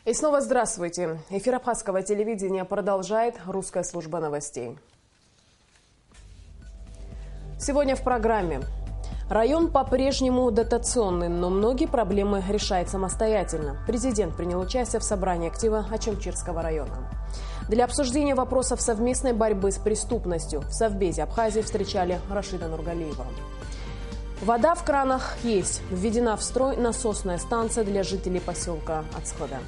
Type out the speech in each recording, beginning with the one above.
И снова здравствуйте. Эфир Абхазского телевидения продолжает русская служба новостей. Сегодня в программе. Район по-прежнему дотационный, но многие проблемы решает самостоятельно. Президент принял участие в собрании актива Ачимчирского района. Для обсуждения вопросов совместной борьбы с преступностью в Совбезе Абхазии встречали Рашида Нургалиева. Вода в кранах есть. Введена в строй насосная станция для жителей поселка Ацхода.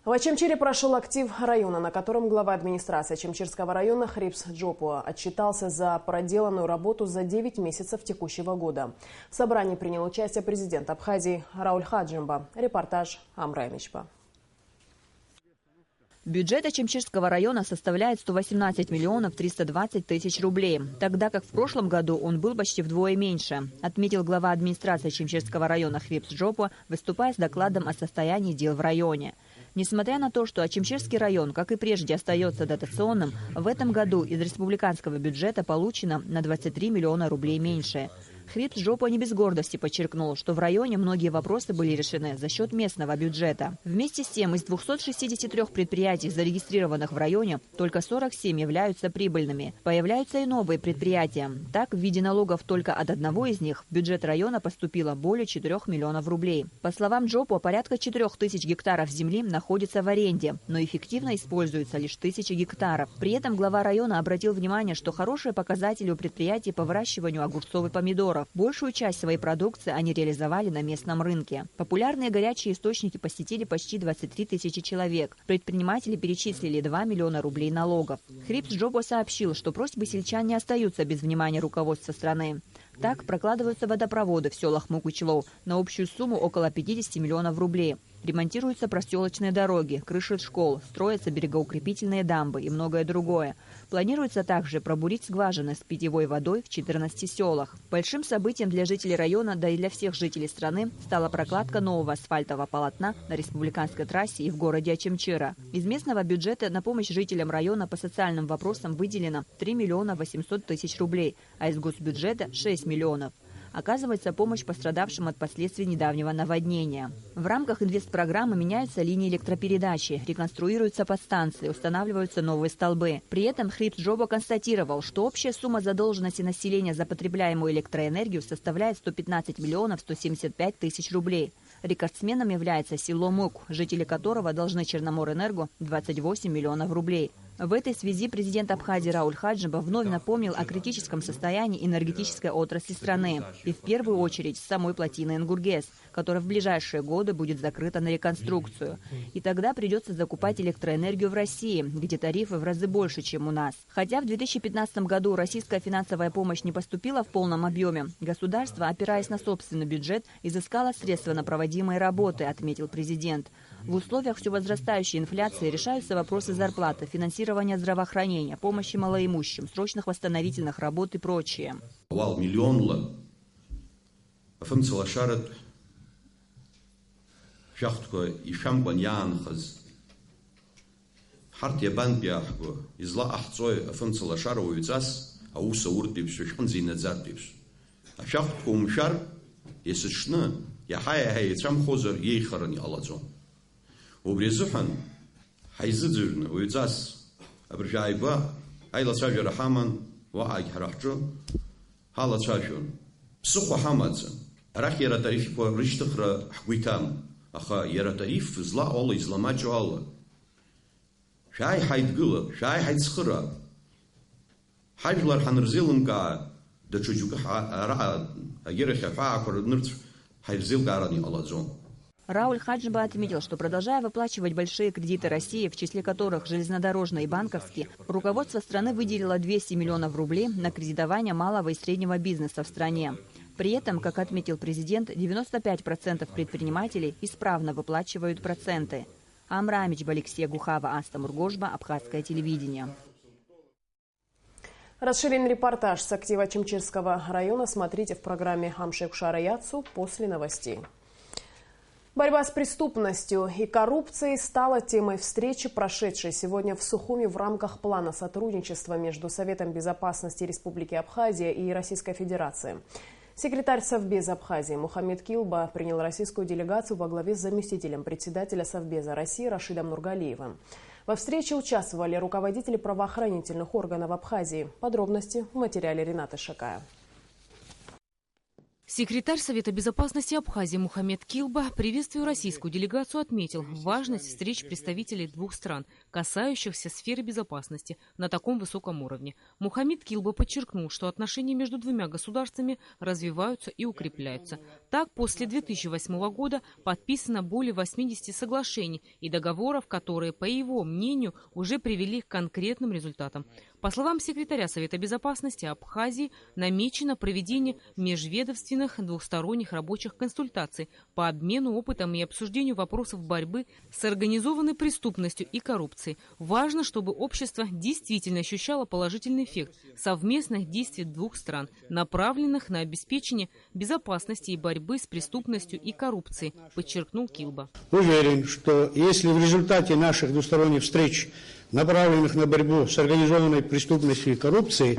В Ачимчире прошел актив района, на котором глава администрации Ачимчирского района Хрипс Джопуа отчитался за проделанную работу за 9 месяцев текущего года. В собрании принял участие президент Абхазии Рауль Хаджимба. Репортаж Амра Эмичпа. Бюджет Ачимчирского района составляет 118 миллионов 320 тысяч рублей, тогда как в прошлом году он был почти вдвое меньше, отметил глава администрации Ачимчирского района Хрипс Джопуа, выступая с докладом о состоянии дел в районе. Несмотря на то, что Ачимчирский район, как и прежде, остается дотационным, в этом году из республиканского бюджета получено на 23 миллиона рублей меньше. Хрипс Джопуа не без гордости подчеркнул, что в районе многие вопросы были решены за счет местного бюджета. Вместе с тем, из 263 предприятий, зарегистрированных в районе, только 47 являются прибыльными. Появляются и новые предприятия. Так, в виде налогов только от одного из них в бюджет района поступило более 4 миллионов рублей. По словам Джопуа, порядка 4000 гектаров земли находится в аренде, но эффективно используется лишь 1000 гектаров. При этом глава района обратил внимание, что хорошие показатели у предприятий по выращиванию огурцов и помидоров. Большую часть своей продукции они реализовали на местном рынке. Популярные горячие источники посетили почти 23 тысячи человек. Предприниматели перечислили 2 миллиона рублей налогов. Хрипс Джопуа сообщил, что просьбы сельчан не остаются без внимания руководства страны. Так, прокладываются водопроводы в селах Мукучлоу на общую сумму около 50 миллионов рублей. Ремонтируются проселочные дороги, крыши школ, строятся берегоукрепительные дамбы и многое другое. Планируется также пробурить скважины с питьевой водой в 14 селах. Большим событием для жителей района, да и для всех жителей страны, стала прокладка нового асфальтового полотна на республиканской трассе и в городе Ачимчира. Из местного бюджета на помощь жителям района по социальным вопросам выделено 3 миллиона 800 тысяч рублей, а из госбюджета 6 миллионов. Оказывается помощь пострадавшим от последствий недавнего наводнения. В рамках инвестпрограммы меняются линии электропередачи, реконструируются подстанции, устанавливаются новые столбы. При этом Хрипс Джопуа констатировал, что общая сумма задолженности населения за потребляемую электроэнергию составляет 115 миллионов 175 тысяч рублей. Рекордсменом является село Мук, жители которого должны Черноморэнерго 28 миллионов рублей. В этой связи президент Абхазии Рауль Хаджимба вновь напомнил о критическом состоянии энергетической отрасли страны. И в первую очередь самой плотины Энгургес, которая в ближайшие годы будет закрыта на реконструкцию. И тогда придется закупать электроэнергию в России, где тарифы в разы больше, чем у нас. Хотя в 2015 году российская финансовая помощь не поступила в полном объеме, государство, опираясь на собственный бюджет, изыскало средства на проводимые работы, отметил президент. В условиях все возрастающей инфляции решаются вопросы зарплаты, финансирования здравоохранения, помощи малоимущим, срочных восстановительных работ и прочее. وبريزحن حيزدرن ويزاس أبرجايبا هاي لتاجر حمان وعاج حرحجو هلا تاجون بسخو حمادزن راح يرى تعريف برشتخرة حقيتام أخا يرى تعريف زلا الله إسلامات جو الله شاي حيتقول شاي حيتسخرة حاجلر حنرزيلم كا دشوجوك را أجرخ فاعكر نرت حيرزيل كارني الله زون. Рауль Хаджимба отметил, что продолжая выплачивать большие кредиты России, в числе которых железнодорожные и банковские, руководство страны выделило 200 миллионов рублей на кредитование малого и среднего бизнеса в стране. При этом, как отметил президент, 95% предпринимателей исправно выплачивают проценты. Амра Эмичпа, Алексей Гухава, Аста Мургожба, Абхазское телевидение. Расширенный репортаж с актива Ачимчирского района смотрите в программе «Амшек Шараяцу» после новостей. Борьба с преступностью и коррупцией стала темой встречи, прошедшей сегодня в Сухуми в рамках плана сотрудничества между Советом безопасности Республики Абхазия и Российской Федерации. Секретарь Совбеза Абхазии Мухаммед Килба принял российскую делегацию во главе с заместителем председателя Совбеза России Рашидом Нургалиевым. Во встрече участвовали руководители правоохранительных органов Абхазии. Подробности в материале Ренаты Шакая. Секретарь Совета безопасности Абхазии Мухаммед Килба, приветствуя российскую делегацию, отметил важность встреч представителей двух стран, касающихся сферы безопасности на таком высоком уровне. Мухаммед Килба подчеркнул, что отношения между двумя государствами развиваются и укрепляются. Так, после 2008 года подписано более 80 соглашений и договоров, которые, по его мнению, уже привели к конкретным результатам. По словам секретаря Совета безопасности Абхазии, намечено проведение межведомственных двухсторонних рабочих консультаций по обмену опытом и обсуждению вопросов борьбы с организованной преступностью и коррупцией. Важно, чтобы общество действительно ощущало положительный эффект совместных действий двух стран, направленных на обеспечение безопасности и борьбы с преступностью и коррупцией, подчеркнул Килба. Уверен, что если в результате наших двусторонних встреч, направленных на борьбу с организованной преступностью и коррупцией,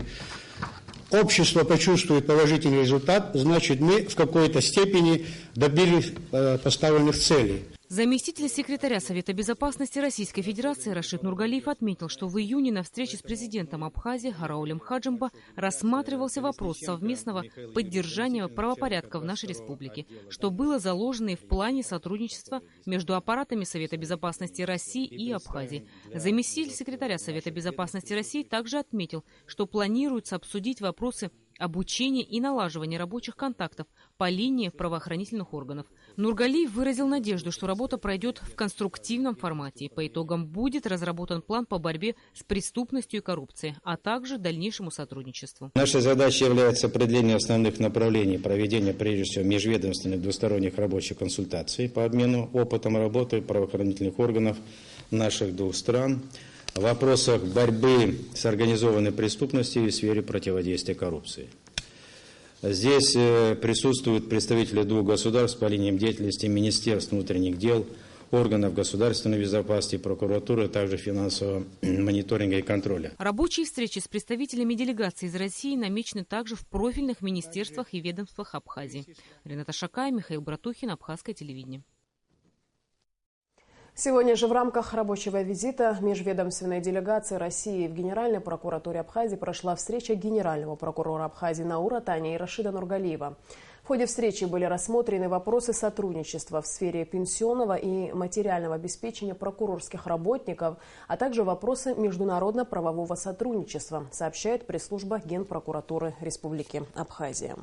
общество почувствует положительный результат, значит, мы в какой-то степени добились поставленных целей. Заместитель секретаря Совета безопасности Российской Федерации Рашид Нургалиев отметил, что в июне на встрече с президентом Абхазии Гараулем Хаджимба рассматривался вопрос совместного поддержания правопорядка в нашей республике, что было заложено и в плане сотрудничества между аппаратами Совета безопасности России и Абхазии. Заместитель секретаря Совета безопасности России также отметил, что планируется обсудить вопросы обучения и налаживания рабочих контактов по линии правоохранительных органов. Нургалиев выразил надежду, что работа пройдет в конструктивном формате. По итогам будет разработан план по борьбе с преступностью и коррупцией, а также дальнейшему сотрудничеству. Нашей задачей является определение основных направлений проведения, прежде всего, межведомственных двусторонних рабочих консультаций по обмену опытом работы правоохранительных органов наших двух стран в вопросах борьбы с организованной преступностью и в сфере противодействия коррупции. Здесь присутствуют представители двух государств по линиям деятельности Министерств внутренних дел, органов государственной безопасности, прокуратуры, а также финансового мониторинга и контроля. Рабочие встречи с представителями делегации из России намечены также в профильных министерствах и ведомствах Абхазии. Рената Шакая, Михаил Братухин, Абхазское телевидение. Сегодня же в рамках рабочего визита межведомственной делегации России в Генеральной прокуратуре Абхазии прошла встреча генерального прокурора Абхазии Наура Тани и Рашида Нургалиева. В ходе встречи были рассмотрены вопросы сотрудничества в сфере пенсионного и материального обеспечения прокурорских работников, а также вопросы международно-правового сотрудничества, сообщает пресс-служба Генпрокуратуры Республики Абхазия.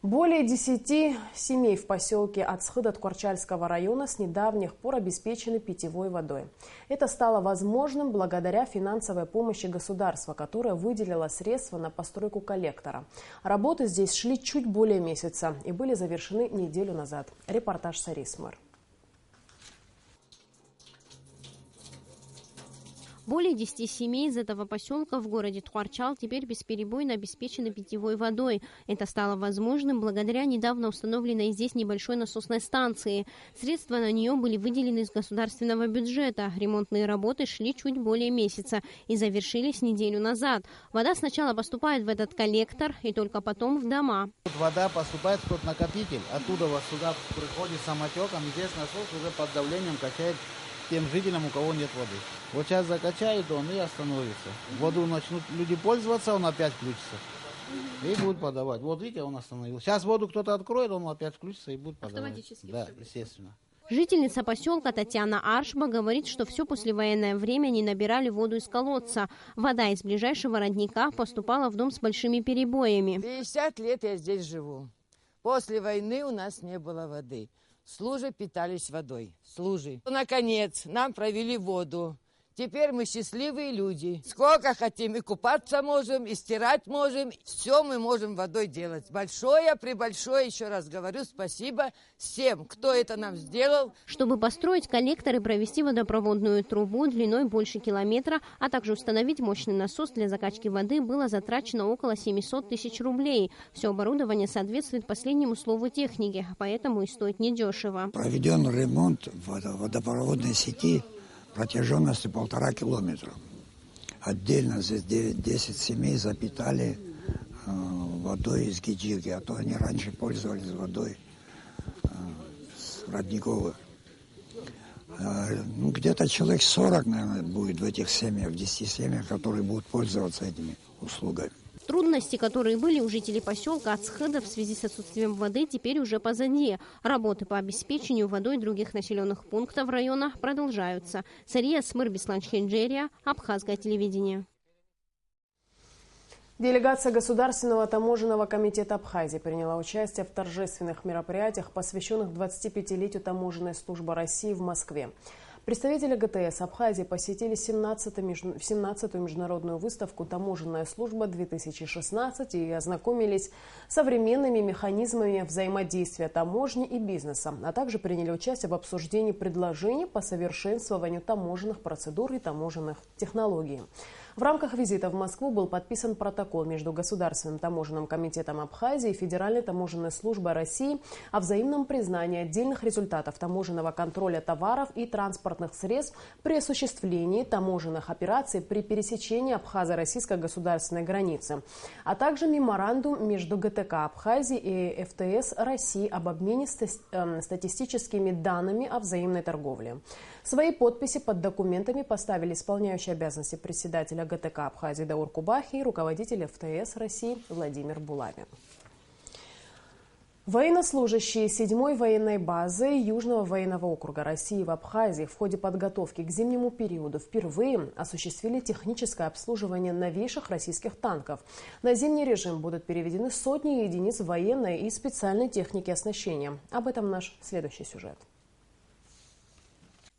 Более 10 семей в поселке Ацхыда Ткварчальского района с недавних пор обеспечены питьевой водой. Это стало возможным благодаря финансовой помощи государства, которое выделило средства на постройку коллектора. Работы здесь шли чуть более месяца и были завершены неделю назад. Репортаж Сарисмар. Более 10 семей из этого поселка в городе Ткварчал теперь бесперебойно обеспечены питьевой водой. Это стало возможным благодаря недавно установленной здесь небольшой насосной станции. Средства на нее были выделены из государственного бюджета. Ремонтные работы шли чуть более месяца и завершились неделю назад. Вода сначала поступает в этот коллектор и только потом в дома. Вода поступает в тот накопитель. Оттуда сюда приходит самотеком. Здесь насос уже под давлением качает тем жителям, у кого нет воды. Вот сейчас закачает он и остановится. Воду начнут люди пользоваться, он опять включится. И будет подавать. Вот видите, он остановился. Сейчас воду кто-то откроет, он опять включится и будет подавать. Автоматически. Да, естественно. Жительница поселка Татьяна Аршба говорит, что все послевоенное время не набирали воду из колодца. Вода из ближайшего родника поступала в дом с большими перебоями. 50 лет я здесь живу. После войны у нас не было воды. Служи питались водой. Служи. Наконец, нам провели воду. Теперь мы счастливые люди. Сколько хотим, и купаться можем, и стирать можем. Все мы можем водой делать. Пребольшое, еще раз говорю, спасибо всем, кто это нам сделал. Чтобы построить коллектор и провести водопроводную трубу длиной больше километра, а также установить мощный насос для закачки воды, было затрачено около 700 тысяч рублей. Все оборудование соответствует последнему слову техники, поэтому и стоит недешево. Проведен ремонт водопроводной сети протяженностью 1,5 километра. Отдельно здесь 10 семей запитали водой из Гиджирки, а то они раньше пользовались водой с родниковых. Ну, где-то человек 40, наверное, будет в этих семьях, в 10 семьях, которые будут пользоваться этими услугами. Трудности, которые были у жителей поселка Ацхеда в связи с отсутствием воды, теперь уже позади. Работы по обеспечению водой других населенных пунктов района продолжаются. Сария Смыр, Беслан Чхенджерия, Абхазское телевидение. Делегация Государственного таможенного комитета Абхазии приняла участие в торжественных мероприятиях, посвященных 25-летию таможенной службы России в Москве. Представители ГТС Абхазии посетили 17-ю международную выставку «Таможенная служба-2016» и ознакомились с современными механизмами взаимодействия таможни и бизнеса, а также приняли участие в обсуждении предложений по совершенствованию таможенных процедур и таможенных технологий. В рамках визита в Москву был подписан протокол между Государственным таможенным комитетом Абхазии и Федеральной таможенной службой России о взаимном признании отдельных результатов таможенного контроля товаров и транспортных средств при осуществлении таможенных операций при пересечении абхазо-российской государственной границы, а также меморандум между ГТК Абхазии и ФТС России об обмене статистическими данными о взаимной торговле. Свои подписи под документами поставили исполняющий обязанности председателя ГТК Абхазии Даур Кубахи и руководитель ФТС России Владимир Булавин. Военнослужащие 7-й военной базы Южного военного округа России в Абхазии в ходе подготовки к зимнему периоду впервые осуществили техническое обслуживание новейших российских танков. На зимний режим будут переведены сотни единиц военной и специальной техники оснащения. Об этом наш следующий сюжет.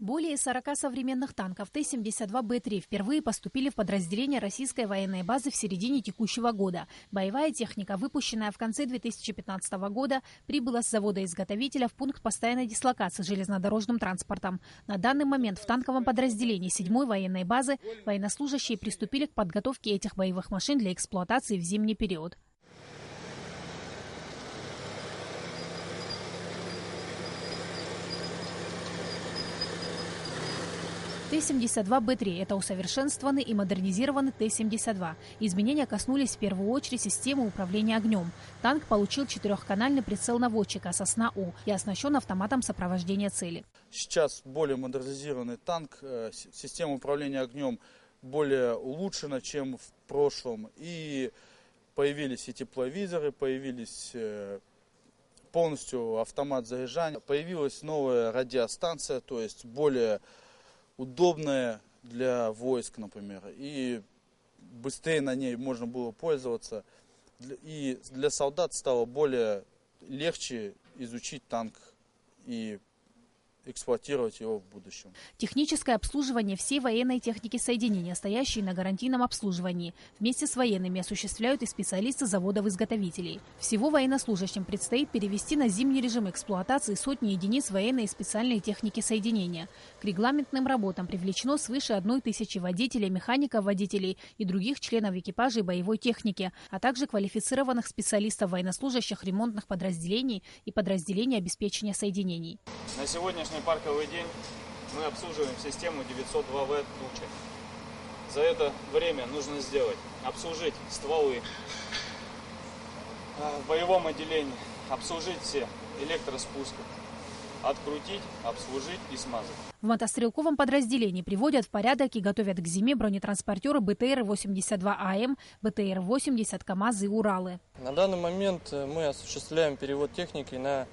Более 40 современных танков Т-72Б3 впервые поступили в подразделение российской военной базы в середине текущего года. Боевая техника, выпущенная в конце 2015 года, прибыла с завода-изготовителя в пункт постоянной дислокации железнодорожным транспортом. На данный момент в танковом подразделении 7-й военной базы военнослужащие приступили к подготовке этих боевых машин для эксплуатации в зимний период. Т-72Б3 – это усовершенствованный и модернизированный Т-72. Изменения коснулись в первую очередь системы управления огнем. Танк получил 4-канальный прицел наводчика «Сосна-У» и оснащен автоматом сопровождения цели. Сейчас более модернизированный танк, система управления огнем более улучшена, чем в прошлом. И появились и тепловизоры, появились полностью автомат заряжания, появилась новая радиостанция, то есть более удобная для войск, например, и быстрее на ней можно было пользоваться. И для солдат стало более легче изучить танк и эксплуатировать его в будущем. Техническое обслуживание всей военной техники соединения, стоящей на гарантийном обслуживании, вместе с военными осуществляют и специалисты заводов-изготовителей. Всего военнослужащим предстоит перевести на зимний режим эксплуатации сотни единиц военной и специальной техники соединения. К регламентным работам привлечено свыше 1000 водителей, механиков, водителей и других членов экипажей боевой техники, а также квалифицированных специалистов военнослужащих ремонтных подразделений и подразделений обеспечения соединений. На сегодняшний парковый день мы обслуживаем систему 902В «Туча». За это время нужно сделать: обслужить стволы в боевом отделении, обслужить все электроспуски, открутить, обслужить и смазать. В мотострелковом подразделении приводят в порядок и готовят к зиме бронетранспортеры БТР-82АМ, БТР-80, КАМАЗы и Уралы. На данный момент мы осуществляем перевод техники на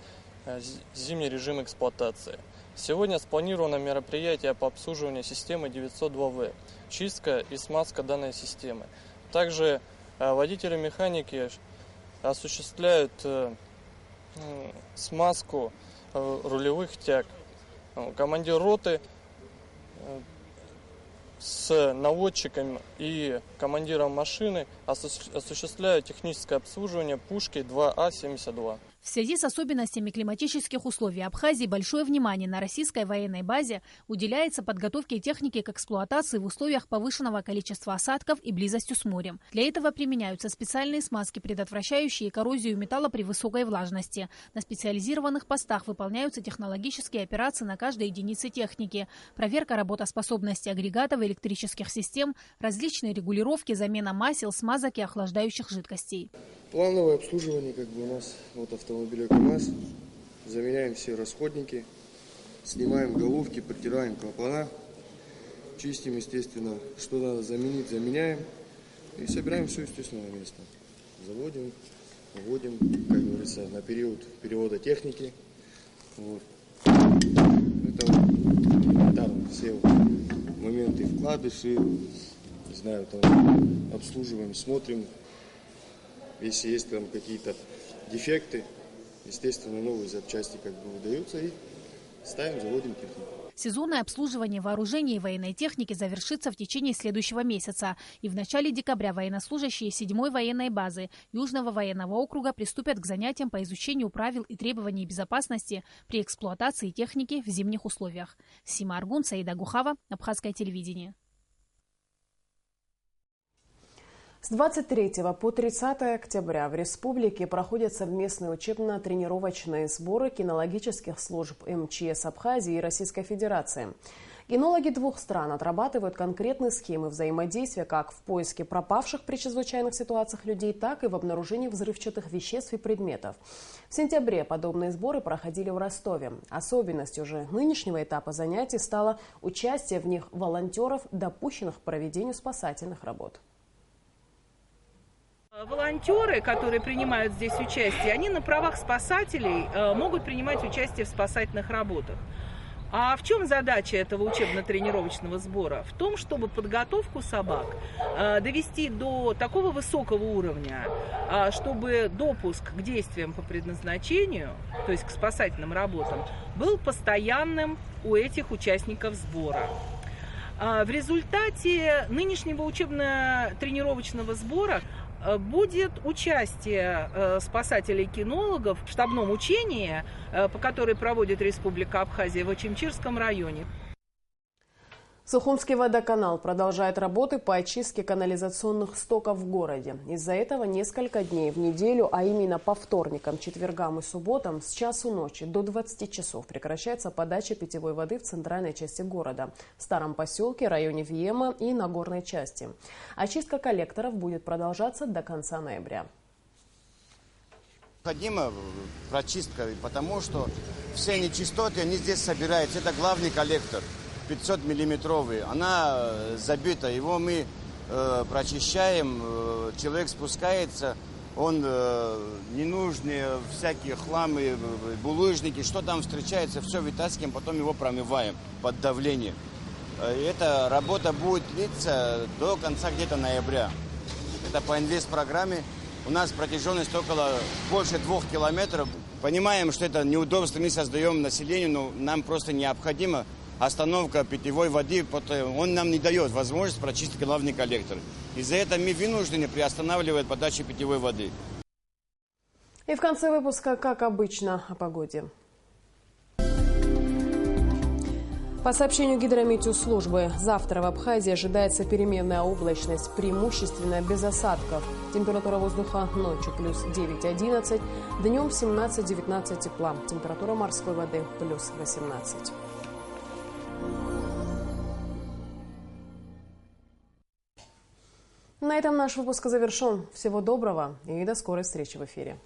зимний режим эксплуатации. Сегодня спланировано мероприятие по обслуживанию системы 902В, чистка и смазка данной системы. Также водители-механики осуществляют смазку рулевых тяг. Командир роты с наводчиком и командиром машины осуществляют техническое обслуживание пушки 2А-72. В связи с особенностями климатических условий Абхазии большое внимание на российской военной базе уделяется подготовке техники к эксплуатации в условиях повышенного количества осадков и близостью с морем. Для этого применяются специальные смазки, предотвращающие коррозию металла при высокой влажности. На специализированных постах выполняются технологические операции на каждой единице техники. Проверка работоспособности агрегатов и электрических систем, различные регулировки, замена масел, смазок и охлаждающих жидкостей. Плановое обслуживание у нас вот автомобиля КАМАЗ. Заменяем все расходники, снимаем головки, протираем клапана, чистим, естественно, что надо заменить, заменяем и собираем все, естественно, на место. Заводим, вводим, как говорится, на период перевода техники. Вот. Это элементарно, все моменты вкладыши, не знаю, там обслуживаем, смотрим. Если есть там какие-то дефекты, естественно, новые запчасти выдаются и ставим, заводим технику. Сезонное обслуживание вооружений и военной техники завершится в течение следующего месяца. И в начале декабря военнослужащие 7-й военной базы Южного военного округа приступят к занятиям по изучению правил и требований безопасности при эксплуатации техники в зимних условиях. Сима Аргун, Саида Гухава, Абхазское телевидение. С 23 по 30 октября в республике проходят совместные учебно-тренировочные сборы кинологических служб МЧС Абхазии и Российской Федерации. Кинологи двух стран отрабатывают конкретные схемы взаимодействия как в поиске пропавших при чрезвычайных ситуациях людей, так и в обнаружении взрывчатых веществ и предметов. В сентябре подобные сборы проходили в Ростове. Особенностью же нынешнего этапа занятий стало участие в них волонтеров, допущенных к проведению спасательных работ. Волонтеры, которые принимают здесь участие, они на правах спасателей могут принимать участие в спасательных работах. А в чем задача этого учебно-тренировочного сбора? В том, чтобы подготовку собак довести до такого высокого уровня, чтобы допуск к действиям по предназначению, то есть к спасательным работам, был постоянным у этих участников сбора. В результате нынешнего учебно-тренировочного сбора будет участие спасателей-кинологов в штабном учении, по которой проводит Республика Абхазия в Очимчирском районе. Сухумский водоканал продолжает работы по очистке канализационных стоков в городе. Из-за этого несколько дней в неделю, а именно по вторникам, четвергам и субботам с часу ночи до 20 часов прекращается подача питьевой воды в центральной части города, в Старом поселке, районе Виема и Нагорной части. Очистка коллекторов будет продолжаться до конца ноября. Необходима прочистка, потому что все нечистоты, они здесь собираются. Это главный коллектор. 500-миллиметровый, она забита, его мы прочищаем, человек спускается, он ненужные всякие хламы, булыжники, что там встречается, все вытаскиваем, потом его промываем под давлением. Эта работа будет длиться до конца где-то ноября. Это по инвест-программе. У нас протяженность больше 2 километров. Понимаем, что это неудобство мы создаем населению, но нам просто необходимо остановка питьевой воды, он нам не дает возможность прочистить главный коллектор. Из-за этого мы вынуждены приостанавливать подачу питьевой воды. И в конце выпуска, как обычно, о погоде. По сообщению Гидрометеослужбы, завтра в Абхазии ожидается переменная облачность, преимущественно без осадков. Температура воздуха ночью плюс 9-11, днем 17-19 тепла. Температура морской воды плюс 18. На этом наш выпуск завершен. Всего доброго и до скорой встречи в эфире.